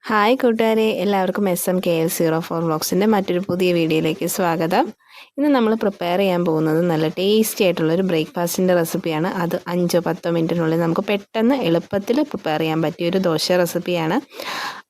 Hi കൂട്ടുകാരെ, എല്ലാവർക്കും SM KL04 വ്ളോഗ്സിൻ്റെ മറ്റൊരു പുതിയ വീഡിയോയിലേക്ക് സ്വാഗതം. ഇന്ന് നമ്മൾ പ്രിപ്പയർ ചെയ്യാൻ പോകുന്നത് നല്ല ടേസ്റ്റി ആയിട്ടുള്ളൊരു ബ്രേക്ക്ഫാസ്റ്റിൻ്റെ റെസിപ്പിയാണ്. അത് 5-10 മിനിറ്റിനുള്ളിൽ നമുക്ക് പെട്ടെന്ന് എളുപ്പത്തിൽ പ്രിപ്പയർ ചെയ്യാൻ പറ്റിയൊരു ദോശ റെസിപ്പിയാണ്.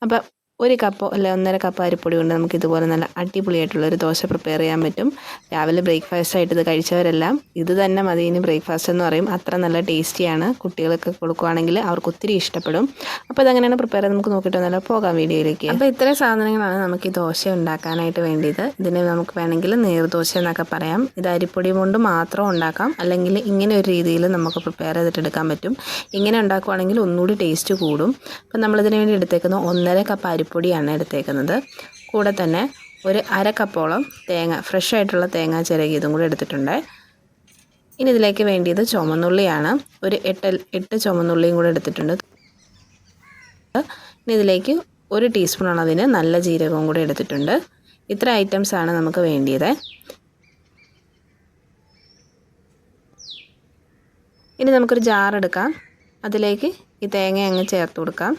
അപ്പോൾ 1 കപ്പോ അല്ലെ 1.5 കപ്പ് അരിപ്പൊടി കൊണ്ട് നമുക്ക് ഇതുപോലെ നല്ല അടിപൊളിയായിട്ടുള്ളൊരു ദോശ പ്രിപ്പയർ ചെയ്യാൻ പറ്റും. രാവിലെ ബ്രേക്ക്ഫാസ്റ്റ് ആയിട്ട് ഇത് കഴിച്ചവരെല്ലാം ഇത് തന്നെ മതി ഇനി ബ്രേക്ക്ഫാസ്റ്റ് എന്ന് പറയും. അത്ര നല്ല ടേസ്റ്റിയാണ്. കുട്ടികൾക്ക് കൊടുക്കുകയാണെങ്കിൽ അവർക്ക് ഒത്തിരി ഇഷ്ടപ്പെടും. അപ്പോൾ ഇതെങ്ങനെയാണ് പ്രിപ്പയർ ചെയ്ത് നമുക്ക് നോക്കിയിട്ട് വന്നാലോ. പോകാം വീഡിയോയിലേക്ക്. അപ്പോൾ ഇത്രയും സാധനങ്ങളാണ് നമുക്ക് ഈ ദോശ ഉണ്ടാക്കാനായിട്ട് വേണ്ടിയത്. ഇതിനെ നമുക്ക് വേണമെങ്കിൽ നീർദോശ എന്നൊക്കെ പറയാം. ഇത് അരിപ്പൊടി കൊണ്ട് മാത്രം ഉണ്ടാക്കാം, അല്ലെങ്കിൽ ഇങ്ങനെ ഒരു രീതിയിൽ നമുക്ക് പ്രിപ്പയർ ചെയ്തിട്ടെടുക്കാൻ പറ്റും. ഇങ്ങനെ ഉണ്ടാക്കുവാണെങ്കിൽ ഒന്നുകൂടി ടേസ്റ്റ് കൂടും. അപ്പോൾ നമ്മളിതിന് വേണ്ടി എടുത്തേക്കുന്നത് 1.5 കപ്പ് അരിപ്പൊടിയാണ് എടുത്തേക്കുന്നത്. കൂടെ തന്നെ ഒരു 1/2 കപ്പോളം തേങ്ങ, ഫ്രഷ് ആയിട്ടുള്ള തേങ്ങ ചിരകിയതും കൂടി എടുത്തിട്ടുണ്ട്. ഇനി ഇതിലേക്ക് വേണ്ടിയത് ചുവന്നുള്ളിയാണ്. ഒരു 8 ചുവന്നുള്ളിയും കൂടെ എടുത്തിട്ടുണ്ട്. ഇനി ഇതിലേക്ക് 1 ടീസ്പൂൺ അളവിന് നല്ല ജീരകവും കൂടി എടുത്തിട്ടുണ്ട്. ഇത്ര ഐറ്റംസാണ് നമുക്ക് വേണ്ടിയത്. ഇനി നമുക്കൊരു ജാർ എടുക്കാം. അതിലേക്ക് ഈ തേങ്ങ അങ്ങ് ചേർത്ത് കൊടുക്കാം.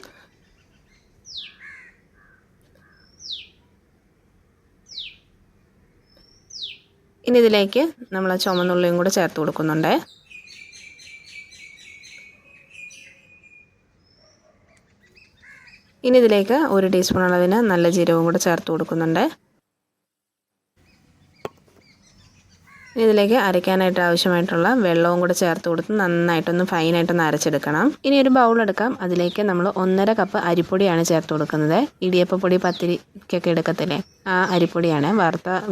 ഇനി ഇതിലേക്ക് നമ്മൾ ചുവന്നുള്ളിയും കൂടെ ചേർത്ത് കൊടുക്കുന്നുണ്ട്. ഇനി ഇതിലേക്ക് 1 ടീസ്പൂൺ അളവിന് നല്ല ജീരകവും കൂടെ ചേർത്ത് കൊടുക്കുന്നുണ്ട്. ഇനി ഇതിലേക്ക് അരയ്ക്കാനായിട്ട് ആവശ്യമായിട്ടുള്ള വെള്ളവും കൂടെ ചേർത്ത് കൊടുത്ത് നന്നായിട്ടൊന്ന് ഫൈനായിട്ടൊന്ന് അരച്ചെടുക്കണം. ഇനി ഒരു ബൗൾ എടുക്കാം. അതിലേക്ക് നമ്മൾ 1.5 കപ്പ് അരിപ്പൊടിയാണ് ചേർത്ത് കൊടുക്കുന്നത്. ഇടിയപ്പപ്പൊടി, പത്തിരിക്കൊക്കെ എടുക്കത്തില്ലേ, ആ അരിപ്പൊടിയാണ്.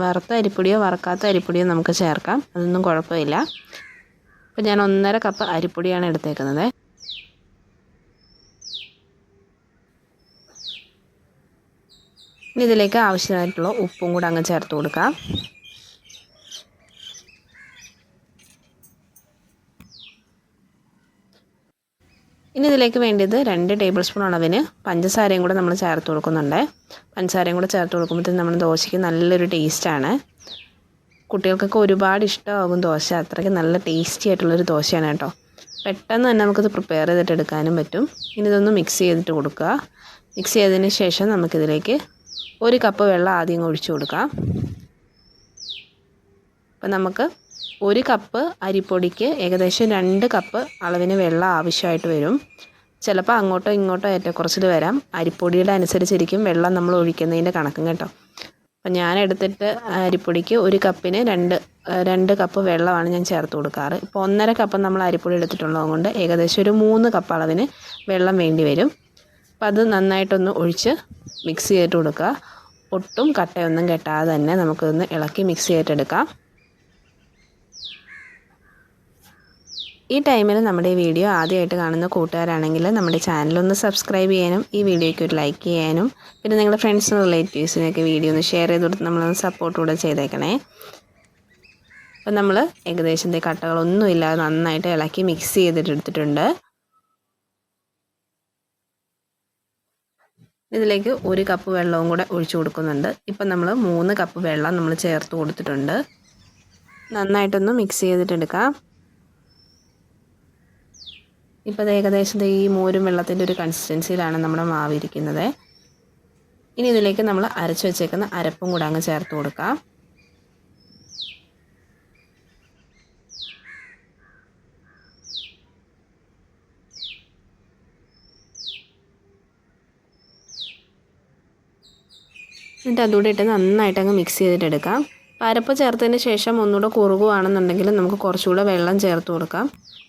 വറുത്ത അരിപ്പൊടിയോ വറക്കാത്ത അരിപ്പൊടിയോ നമുക്ക് ചേർക്കാം, അതൊന്നും കുഴപ്പമില്ല. അപ്പോൾ ഞാൻ 1.5 കപ്പ് അരിപ്പൊടിയാണ് എടുത്തേക്കുന്നത്. ഇനി ഇതിലേക്ക് ആവശ്യമായിട്ടുള്ള ഉപ്പും കൂടെ അങ്ങ് ചേർത്ത് കൊടുക്കാം. ഇനി ഇതിലേക്ക് വേണ്ടത് 2 ടേബിൾ സ്പൂൺ അളവിന് പഞ്ചസാരയും കൂടെ നമ്മൾ ചേർത്ത് കൊടുക്കുന്നുണ്ട്. പഞ്ചസാരയും കൂടെ ചേർത്ത് കൊടുക്കുമ്പോഴത്തേക്കും നമ്മുടെ ദോശയ്ക്ക് നല്ലൊരു ടേസ്റ്റാണ്. കുട്ടികൾക്കൊക്കെ ഒരുപാട് ഇഷ്ടമാകും ദോശ. അത്രയ്ക്ക് നല്ല ടേസ്റ്റി ആയിട്ടുള്ളൊരു ദോശയാണ് കേട്ടോ. പെട്ടെന്ന് തന്നെ നമുക്കിത് പ്രിപ്പയർ ചെയ്തിട്ട് എടുക്കാനും പറ്റും. ഇനി ഇതൊന്ന് മിക്സ് ചെയ്തിട്ട് കൊടുക്കുക. മിക്സ് ചെയ്തതിന് ശേഷം നമുക്കിതിലേക്ക് 1 കപ്പ് വെള്ളം ആദ്യം ഒഴിച്ചു കൊടുക്കാം. അപ്പം നമുക്ക് 1 കപ്പ് അരിപ്പൊടിക്ക് ഏകദേശം 2 കപ്പ് അളവിന് വെള്ളം ആവശ്യമായിട്ട് വരും. ചിലപ്പോൾ അങ്ങോട്ടോ ഇങ്ങോട്ടോ ഏറ്റക്കുറച്ചിൽ വരാം. അരിപ്പൊടിയുടെ അനുസരിച്ചിരിക്കും വെള്ളം നമ്മൾ ഒഴിക്കുന്നതിൻ്റെ കണക്കും കേട്ടോ. അപ്പം ഞാൻ എടുത്തിട്ട് അരിപ്പൊടിക്ക് 1 കപ്പിന് 2 കപ്പ് വെള്ളമാണ് ഞാൻ ചേർത്ത് കൊടുക്കാറ്. ഇപ്പോൾ 1.5 കപ്പ് നമ്മൾ അരിപ്പൊടി എടുത്തിട്ടുള്ളത് കൊണ്ട് ഏകദേശം ഒരു 3 കപ്പ് അളവിന് വെള്ളം വേണ്ടി വരും. അപ്പം അത് നന്നായിട്ടൊന്ന് ഒഴിച്ച് മിക്സ് ചെയ്തിട്ട് കൊടുക്കുക. ഒട്ടും കട്ടയൊന്നും കെട്ടാതെ തന്നെ നമുക്കൊന്ന് ഇളക്കി മിക്സ് ചെയ്തിട്ടെടുക്കാം. ഈ ടൈമിൽ നമ്മുടെ ഈ വീഡിയോ ആദ്യമായിട്ട് കാണുന്ന കൂട്ടുകാരാണെങ്കിൽ നമ്മുടെ ചാനലൊന്ന് സബ്സ്ക്രൈബ് ചെയ്യാനും ഈ വീഡിയോയ്ക്ക് ഒരു ലൈക്ക് ചെയ്യാനും പിന്നെ നിങ്ങളുടെ ഫ്രണ്ട്സിനും റിലേറ്റീവ്സിനൊക്കെ വീഡിയോ ഒന്ന് ഷെയർ ചെയ്ത് കൊടുത്ത് നമ്മളൊന്ന് സപ്പോർട്ട് കൂടെ ചെയ്തേക്കണേ. അപ്പം നമ്മൾ ഏകദേശം കട്ടകളൊന്നും ഇല്ലാതെ നന്നായിട്ട് ഇളക്കി മിക്സ് ചെയ്തിട്ടെടുത്തിട്ടുണ്ട്. ഇതിലേക്ക് 1 കപ്പ് വെള്ളവും കൂടെ ഒഴിച്ചു കൊടുക്കുന്നുണ്ട്. ഇപ്പം നമ്മൾ 3 കപ്പ് വെള്ളം നമ്മൾ ചേർത്ത് കൊടുത്തിട്ടുണ്ട്. നന്നായിട്ടൊന്ന് മിക്സ് ചെയ്തിട്ടെടുക്കാം. ഇപ്പോൾ ഏകദേശം ഈ മോരും വെള്ളത്തിൻ്റെ ഒരു കൺസിസ്റ്റൻസിയിലാണ് നമ്മുടെ മാവ് ഇരിക്കുന്നത്. ഇനി ഇതിലേക്ക് നമ്മൾ അരച്ച് വെച്ചേക്കുന്ന അരപ്പും കൂടെ അങ്ങ് ചേർത്ത് കൊടുക്കാം. എന്നിട്ട് അതുകൂടെ ഇട്ട് നന്നായിട്ട് അങ്ങ് മിക്സ് ചെയ്തിട്ടെടുക്കാം. അരപ്പ് ചേർത്തതിന് ശേഷം ഒന്നുകൂടെ കുറുകുവാണെന്നുണ്ടെങ്കിൽ നമുക്ക് കുറച്ചുകൂടെ വെള്ളം ചേർത്ത് കൊടുക്കാം.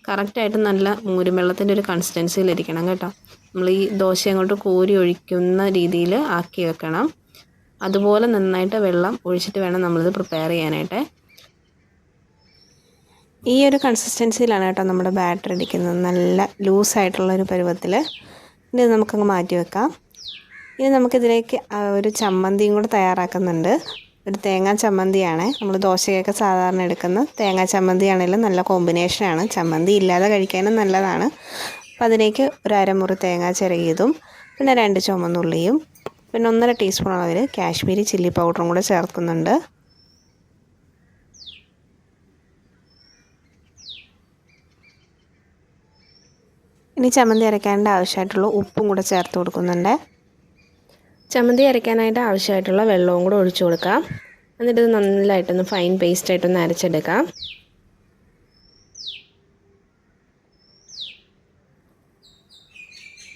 കറക്റ്റായിട്ട് നല്ല മോരും വെള്ളത്തിൻ്റെ ഒരു കൺസിസ്റ്റൻസിയിലിരിക്കണം കേട്ടോ. നമ്മൾ ഈ ദോശ അങ്ങോട്ട് കോരി ഒഴിക്കുന്ന രീതിയിൽ ആക്കി വെക്കണം. അതുപോലെ നന്നായിട്ട് വെള്ളം ഒഴിച്ചിട്ട് വേണം നമ്മളിത് പ്രിപ്പയർ ചെയ്യാനായിട്ട്. ഈ ഒരു കൺസിസ്റ്റൻസിയിലാണ് കേട്ടോ നമ്മുടെ ബാറ്റർ ഇരിക്കുന്നത്, നല്ല ലൂസായിട്ടുള്ളൊരു പരുവത്തിൽ. ഇനി നമുക്കങ്ങ് മാറ്റി വെക്കാം. ഇനി നമുക്കിതിലേക്ക് ഒരു ചമ്മന്തിയും കൂടെ തയ്യാറാക്കുന്നുണ്ട്. ഒരു തേങ്ങാ ചമ്മന്തിയാണ്. നമ്മൾ ദോശയൊക്കെ സാധാരണ എടുക്കുന്ന തേങ്ങാ ചമ്മന്തിയാണെങ്കിലും നല്ല കോമ്പിനേഷനാണ്. ചമ്മന്തി ഇല്ലാതെ കഴിക്കാനും നല്ലതാണ്. അപ്പോൾ അതിലേക്ക് ഒരു അരമുറി തേങ്ങ ചിരകിയതും പിന്നെ 2 ചുവന്നുള്ളിയും പിന്നെ 1.5 ടീസ്പൂൺ അളവിൽ കാശ്മീരി ചില്ലി പൗഡറും കൂടെ ചേർക്കുന്നുണ്ട്. ഇനി ചമ്മന്തി അരയ്ക്കാനുള്ള ആവശ്യമായിട്ടുള്ള ഉപ്പും കൂടെ ചേർത്ത് കൊടുക്കുന്നുണ്ട്. ചമ്മന്തി അരയ്ക്കാനായിട്ട് ആവശ്യമായിട്ടുള്ള വെള്ളവും കൂടെ ഒഴിച്ചു കൊടുക്കാം. എന്നിട്ട് ഇത് നന്നായിട്ടൊന്ന് ഫൈൻ പേസ്റ്റായിട്ടൊന്ന് അരച്ചെടുക്കാം.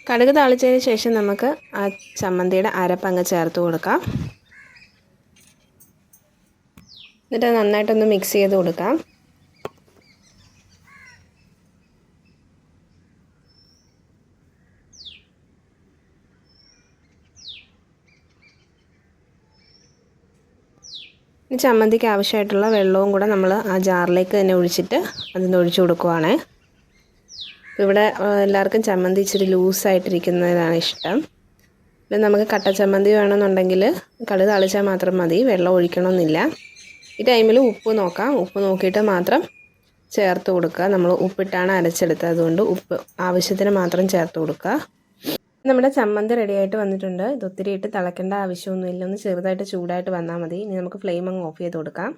കടുക് താളിച്ചതിന് ശേഷം നമുക്ക് ആ ചമ്മന്തിയുടെ അരപ്പങ്ങ് ചേർത്ത് കൊടുക്കാം. എന്നിട്ട് നന്നായിട്ടൊന്ന് മിക്സ് ചെയ്ത് കൊടുക്കാം. ഈ ചമ്മന്തിക്ക് ആവശ്യമായിട്ടുള്ള വെള്ളവും കൂടെ നമ്മൾ ആ ജാറിലേക്ക് തന്നെ ഒഴിച്ചിട്ട് അതിന് ഒഴിച്ചു കൊടുക്കുവാണ്. ഇവിടെ എല്ലാവർക്കും ചമ്മന്തി ഇച്ചിരി ലൂസായിട്ടിരിക്കുന്നതാണ് ഇഷ്ടം. പിന്നെ നമുക്ക് കട്ട ചമ്മന്തി വേണമെന്നുണ്ടെങ്കിൽ കടുക് താളിച്ചാൽ മാത്രം മതി, വെള്ളം ഒഴിക്കണമെന്നില്ല. ഈ ടൈമിൽ ഉപ്പ് നോക്കാം. ഉപ്പ് നോക്കിയിട്ട് മാത്രം ചേർത്ത് കൊടുക്കുക. നമ്മൾ ഉപ്പിട്ടാണ് അരച്ചെടുത്തത്, അതുകൊണ്ട് ഉപ്പ് ആവശ്യത്തിന് മാത്രം ചേർത്ത് കൊടുക്കുക. നമ്മുടെ ചമ്മന്തി റെഡിയായിട്ട് വന്നിട്ടുണ്ട്. ഇത് ഒത്തിരി ഇട്ട് തിളയ്ക്കേണ്ട ആവശ്യമൊന്നുമില്ല, ഒന്ന് ചെറുതായിട്ട് ചൂടായിട്ട് വന്നാൽ മതി. ഇനി നമുക്ക് ഫ്ലെയിം അങ്ങ് ഓഫ് ചെയ്ത് കൊടുക്കാം.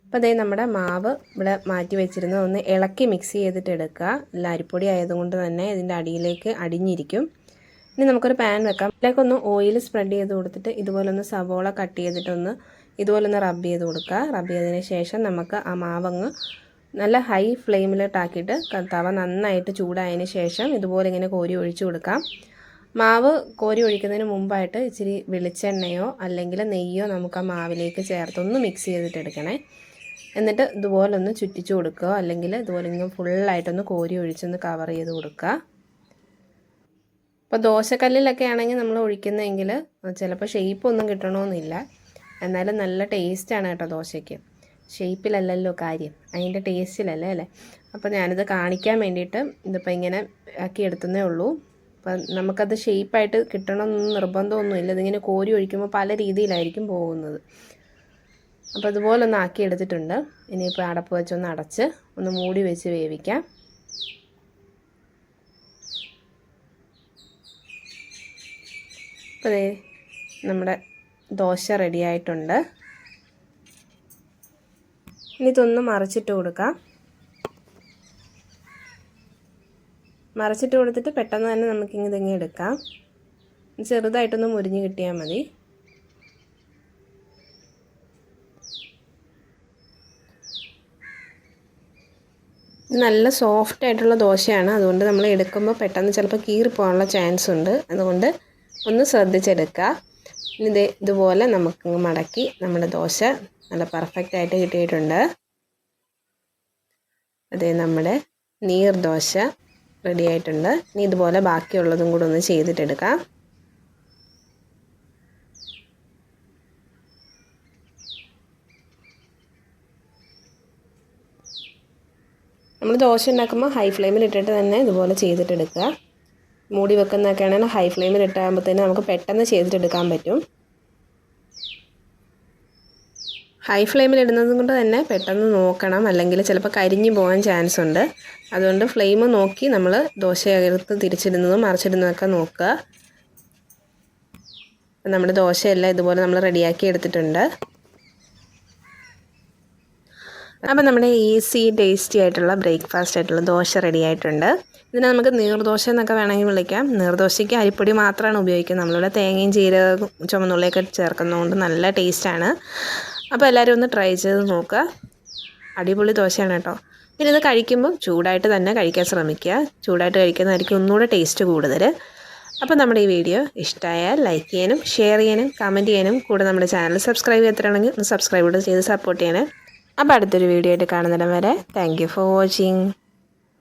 അപ്പോൾ അതേ നമ്മുടെ മാവ് ഇവിടെ മാറ്റി വെച്ചിരുന്നത് ഒന്ന് ഇളക്കി മിക്സ് ചെയ്തിട്ട് എടുക്കുക. അല്ല അരിപ്പൊടി ആയതുകൊണ്ട് തന്നെ ഇതിൻ്റെ അടിയിലേക്ക് അടിഞ്ഞിരിക്കും. ഇനി നമുക്കൊരു പാൻ വെക്കാം. അതിലേക്കൊന്ന് ഓയിൽ സ്പ്രെഡ് ചെയ്ത് കൊടുത്തിട്ട് ഇതുപോലൊന്ന് സവോള കട്ട് ചെയ്തിട്ടൊന്ന് ഇതുപോലൊന്ന് റബ്ബ് ചെയ്ത് കൊടുക്കുക. റബ്ബ് ചെയ്തതിന് ശേഷം നമുക്ക് ആ മാവങ്ങ് നല്ല ഹൈ ഫ്ലെയിമിലിട്ടാക്കിയിട്ട് തവ നന്നായിട്ട് ചൂടായതിന് ശേഷം ഇതുപോലെ ഇങ്ങനെ കോരി ഒഴിച്ചു കൊടുക്കാം. മാവ് കോരി ഒഴിക്കുന്നതിന് മുമ്പായിട്ട് ഇച്ചിരി വെളിച്ചെണ്ണയോ അല്ലെങ്കിൽ നെയ്യോ നമുക്ക് ആ മാവിലേക്ക് ചേർത്തൊന്ന് മിക്സ് ചെയ്തിട്ടെടുക്കണേ. എന്നിട്ട് ഇതുപോലെ ഒന്ന് ചുറ്റിച്ചു കൊടുക്കുക, അല്ലെങ്കിൽ ഇതുപോലെ ഇങ്ങനെ ഫുള്ളായിട്ടൊന്ന് കോരി ഒഴിച്ചൊന്ന് കവർ ചെയ്ത് കൊടുക്കുക. അപ്പോൾ ദോശക്കല്ലിലൊക്കെ ആണെങ്കിൽ നമ്മൾ ഒഴിക്കുന്നതെങ്കിൽ ചിലപ്പോൾ ഷേപ്പൊന്നും കിട്ടണമെന്നില്ല, എന്നാലും നല്ല ടേസ്റ്റാണ് കേട്ടോ ദോശയ്ക്ക്. ഷേപ്പിലല്ലല്ലോ കാര്യം, അതിൻ്റെ ടേസ്റ്റിലല്ലേ അല്ലേ. അപ്പോൾ ഞാനിത് കാണിക്കാൻ വേണ്ടിയിട്ട് ഇതിപ്പോൾ ഇങ്ങനെ ആക്കി എടുത്തതേ ഉള്ളൂ. അപ്പം നമുക്കത് ഷേപ്പായിട്ട് കിട്ടണമെന്ന് നിർബന്ധമൊന്നുമില്ല. ഇതിങ്ങനെ കോരി ഒഴിക്കുമ്പോൾ പല രീതിയിലായിരിക്കും പോകുന്നത്. അപ്പോൾ അതുപോലെ ഒന്ന് ആക്കി എടുത്തിട്ടുണ്ട്. ഇനിയിപ്പോൾ അടപ്പ് വെച്ചൊന്ന് അടച്ച് ഒന്ന് മൂടി വെച്ച് വേവിക്കാം. അപ്പോൾ നമ്മുടെ ദോശ റെഡിയായിട്ടുണ്ട്. ഇനി ഇതൊന്ന് മറിച്ചിട്ട് കൊടുക്കാം. മറിച്ചിട്ട് കൊടുത്തിട്ട് പെട്ടെന്ന് തന്നെ നമുക്കിങ്ങനെ എടുക്കാം. ചെറുതായിട്ടൊന്ന് മുരിഞ്ഞ് കിട്ടിയാൽ മതി. നല്ല സോഫ്റ്റ് ആയിട്ടുള്ള ദോശയാണ്, അതുകൊണ്ട് നമ്മൾ എടുക്കുമ്പോൾ പെട്ടെന്ന് ചിലപ്പോൾ കീറിപ്പോകാനുള്ള ചാൻസ് ഉണ്ട്. അതുകൊണ്ട് ഒന്ന് ശ്രദ്ധിച്ചെടുക്കുക. ഇതുപോലെ നമുക്ക് മടക്കി നമ്മുടെ ദോശ നല്ല പെർഫെക്റ്റ് ആയിട്ട് കിട്ടിയിട്ടുണ്ട്. അതേ നമ്മുടെ നീർദോശ റെഡി ആയിട്ടുണ്ട്. ഇനി ഇതുപോലെ ബാക്കിയുള്ളതും കൂടെ ഒന്ന് ചെയ്തിട്ടെടുക്കാം. നമ്മൾ ദോശ ഉണ്ടാക്കുമ്പോൾ ഹൈ ഫ്ലെയിമിൽ ഇട്ടിട്ട് തന്നെ ഇതുപോലെ ചെയ്തിട്ടെടുക്കുക. മൂടി വെക്കുന്നതൊക്കെ ആണെങ്കിൽ ഹൈ ഫ്ലെയിമിൽ ഇട്ടാകുമ്പോഴത്തേന് നമുക്ക് പെട്ടെന്ന് ചെയ്തിട്ടെടുക്കാൻ പറ്റും. ഹൈ ഫ്ലെയിമിൽ ഇടുന്നത് കൊണ്ട് തന്നെ പെട്ടെന്ന് നോക്കണം, അല്ലെങ്കിൽ ചിലപ്പോൾ കരിഞ്ഞു പോകാൻ ചാൻസ് ഉണ്ട്. അതുകൊണ്ട് ഫ്ലെയിം നോക്കി നമ്മൾ ദോശ എടുത്ത് തിരിച്ചിടുന്നതും മറിച്ചിടുന്നതൊക്കെ നോക്കുക. നമ്മുടെ ദോശയെല്ലാം ഇതുപോലെ നമ്മൾ റെഡിയാക്കി എടുത്തിട്ടുണ്ട്. അപ്പോൾ നമ്മുടെ ഈസി ടേസ്റ്റി ആയിട്ടുള്ള ബ്രേക്ക്ഫാസ്റ്റ് ആയിട്ടുള്ള ദോശ റെഡി ആയിട്ടുണ്ട്. ഇതിനെ നമുക്ക് നീർദോശ എന്നൊക്കെ വേണമെങ്കിൽ വിളിക്കാം. നീർദോശയ്ക്ക് അരിപ്പൊടി മാത്രമാണ് ഉപയോഗിക്കുന്നത്. നമ്മളിവിടെ തേങ്ങയും ജീരകവും ചുമന്നുള്ളിയൊക്കെ ചേർക്കുന്നതുകൊണ്ട് നല്ല ടേസ്റ്റാണ്. അപ്പോൾ എല്ലാവരും ഒന്ന് ട്രൈ ചെയ്ത് നോക്കുക. അടിപൊളി ദോശയാണ് കേട്ടോ. പിന്നെ ഇത് കഴിക്കുമ്പോൾ ചൂടായിട്ട് തന്നെ കഴിക്കാൻ ശ്രമിക്കുക. ചൂടായിട്ട് കഴിക്കുന്നതായിരിക്കും ഒന്നുകൂടെ ടേസ്റ്റ് കൂടുതൽ. അപ്പോൾ നമ്മുടെ ഈ വീഡിയോ ഇഷ്ടമായാൽ ലൈക്ക് ചെയ്യാനും ഷെയർ ചെയ്യാനും കമൻറ്റ് ചെയ്യാനും കൂടെ നമ്മുടെ ചാനൽ സബ്സ്ക്രൈബ് ചെയ്തിട്ടുണ്ടെങ്കിൽ ഒന്ന് സബ്സ്ക്രൈബ് ചെയ്ത് സപ്പോർട്ട് ചെയ്യാനും. അപ്പോൾ അടുത്തൊരു വീഡിയോ ആയിട്ട് കാണുന്നിടം വരെ താങ്ക് യു ഫോർ വാച്ചിങ്.